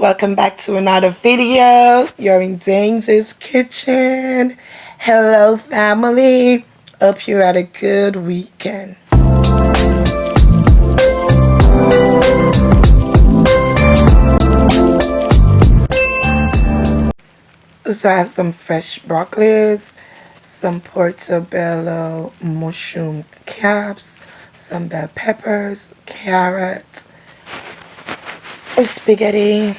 Welcome back to another video. You're in James's kitchen. Hello, family. Hope you had a good weekend. So I have some fresh broccolis, some portobello mushroom caps, some bell peppers, carrots, spaghetti,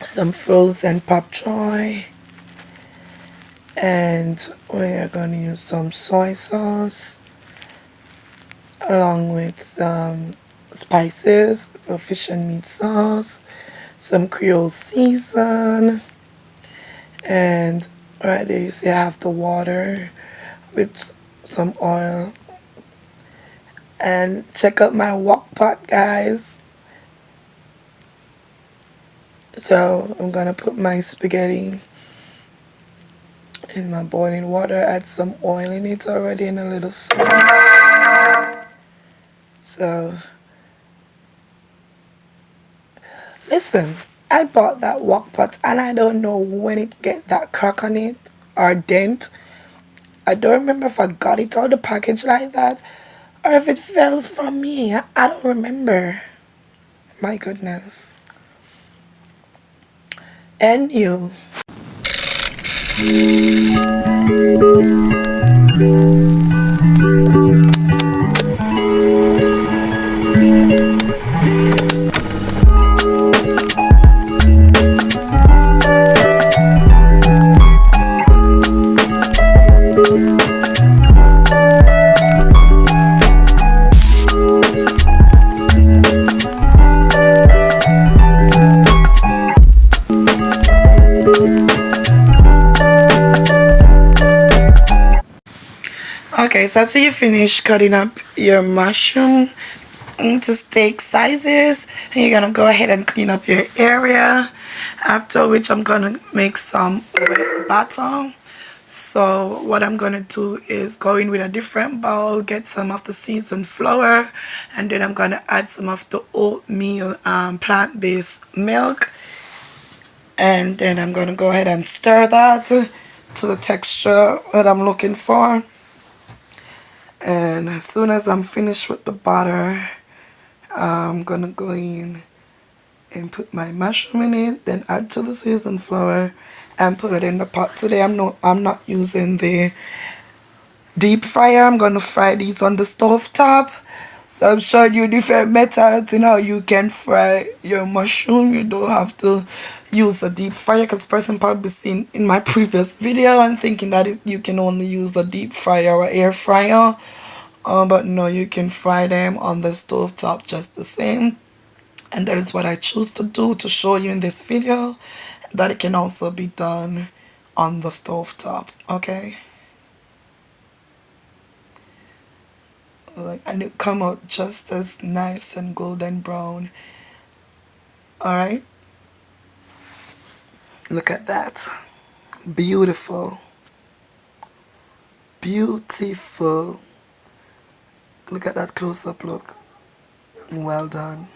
some frozen pop joy, and we are going to use some soy sauce along with some spices, so fish and meat sauce, some Creole season, and right there you see I have the water with some oil. And check out my wok pot, guys. So I'm gonna put my spaghetti in my boiling water, add some oil in it already and a little salt. So listen, I bought that wok pot and I don't know when it get that crack on it or dent. I don't remember if I got it out of the package like that or if it fell from me. I don't remember. My goodness. And you. Okay, so after you finish cutting up your mushroom into steak sizes, you're gonna go ahead and clean up your area. After which I'm gonna make some wet batter. So what I'm gonna do is go in with a different bowl, get some of the seasoned flour, and then I'm gonna add some of the oatmeal plant-based milk, and then I'm gonna go ahead and stir that to the texture that I'm looking for. And as soon as I'm finished with the butter, I'm gonna go in and put my mushroom in it, then add to the seasoned flour and put it in the pot. Today I'm not using the deep fryer. I'm gonna fry these on the stove top. So I'm showing you different methods in how you can fry your mushroom. You don't have to use a deep fryer, because person probably seen in my previous video and thinking that you can only use a deep fryer or air fryer. But no, you can fry them on the stove top just the same. And that is what I choose to do to show you in this video, that it can also be done on the stove top. Okay, and it come out just as nice and golden brown. All right, look at that. Beautiful. Beautiful. Look at that close-up look. Well done.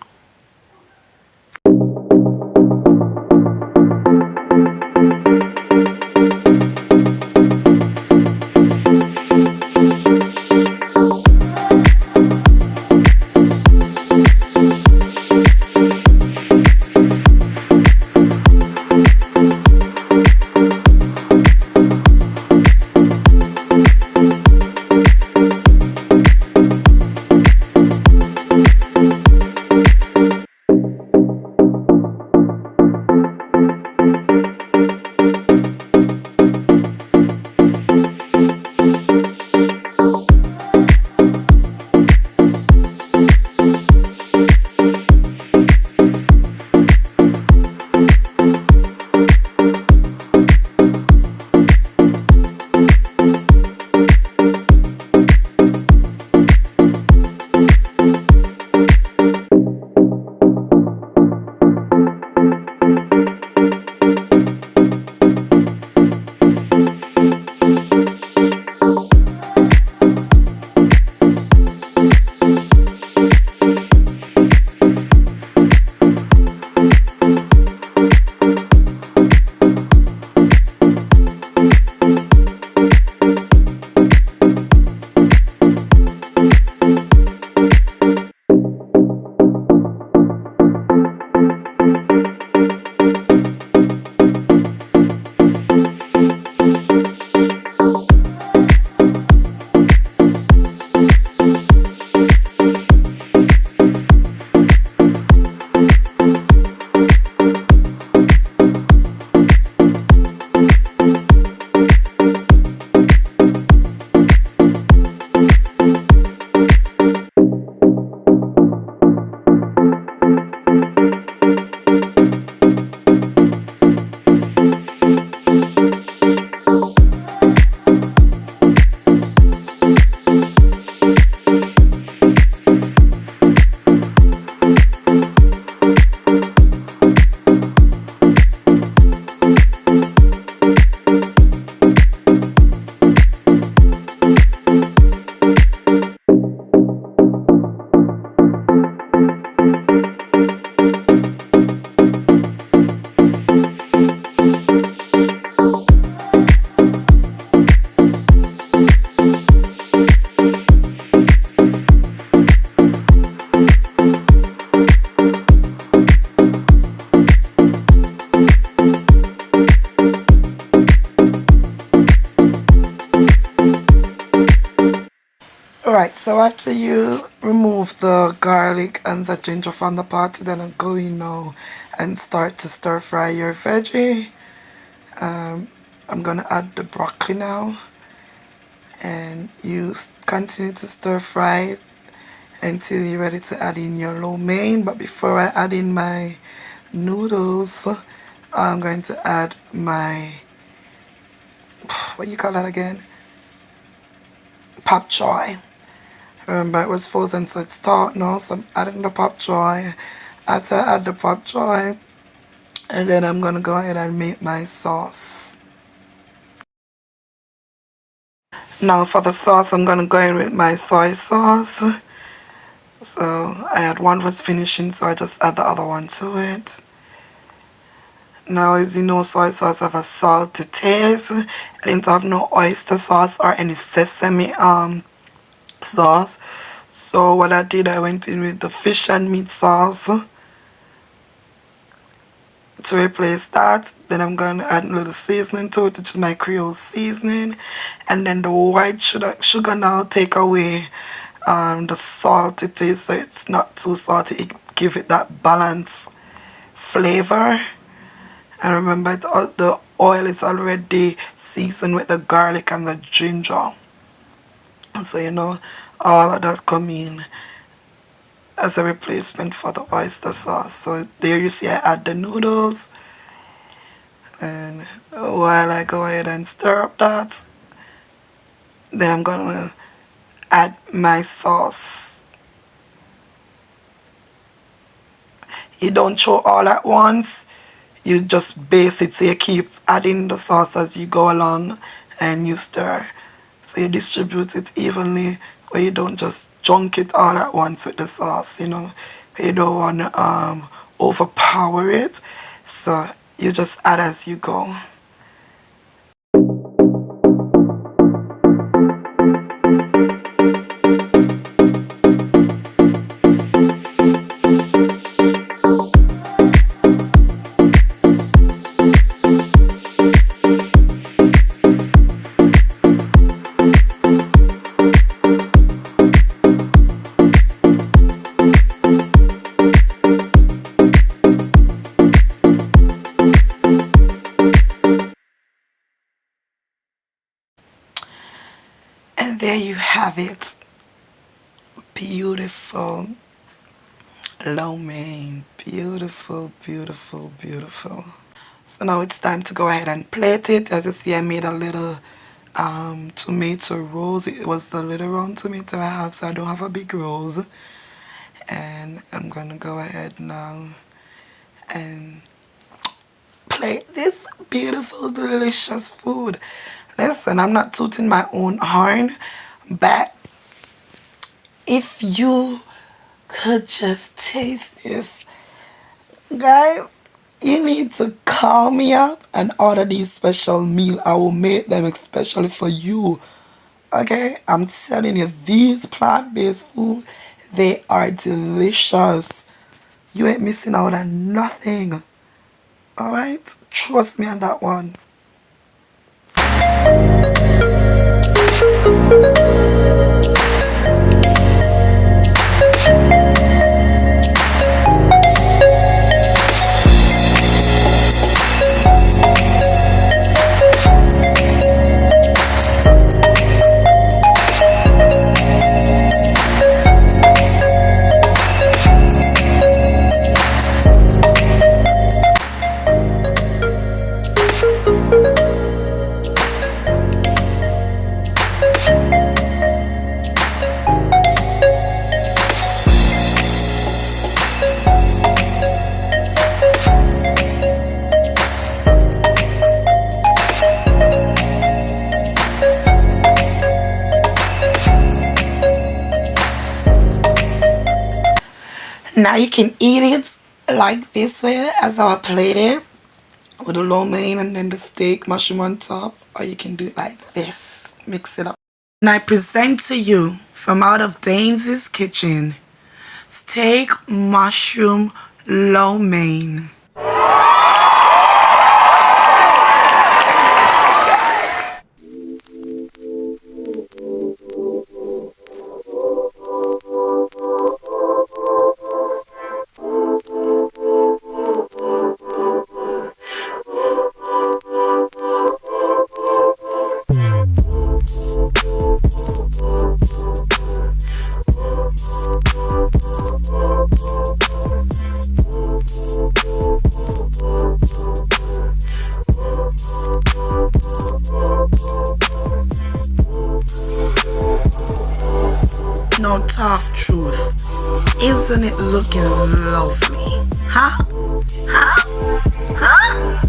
So after you remove the garlic and the ginger from the pot, then I'm going now and start to stir fry your veggie. I'm gonna add the broccoli now, and you continue to stir fry it until you're ready to add in your lo mein. But before I add in my noodles, I'm going to add my, what you call that again, pop choy. Remember it was frozen, so it's thawed now, so I'm adding the pop choy. After I add the pop choy, and then I'm gonna go ahead and make my sauce. Now for the sauce, I'm gonna go in with my soy sauce. So I had one was finishing, so I just add the other one to it. Now, as you know, soy sauce have a salty taste. I didn't have no oyster sauce or any sesame sauce. So what I did, I went in with the fish and meat sauce to replace that. Then I'm going to add a little seasoning to it, which is my Creole seasoning. And then the white sugar now take away the salty taste, so it's not too salty. It give it that balanced flavor. And remember, the oil is already seasoned with the garlic and the ginger. So you know, all of that come in as a replacement for the oyster sauce. So there you see I add the noodles. And while I go ahead and stir up that, then I'm gonna add my sauce. You don't throw all at once. You just base it, so you keep adding the sauce as you go along and you stir. So you distribute it evenly, where you don't just chunk it all at once with the sauce, you know. You don't want to overpower it. So you just add as you go. And there you have it. Beautiful lo mein. Beautiful, beautiful, beautiful. So now it's time to go ahead and plate it. As you see, I made a little tomato rose. It was the little round tomato I have, so I don't have a big rose. And I'm gonna go ahead now and plate this beautiful, delicious food. Listen, I'm not tooting my own horn, but if you could just taste this, guys, you need to call me up and order these special meal. I will make them especially for you. Okay, I'm telling you, these plant-based food, they are delicious. You ain't missing out on nothing. All right, trust me on that one. Now you can eat it like this way, as I played it, with the lo mein and then the steak mushroom on top, or you can do it like this. Mix it up. And I present to you from out of Daines's kitchen, steak mushroom lo mein. Now talk truth. Isn't it looking lovely? Huh? Huh? Huh?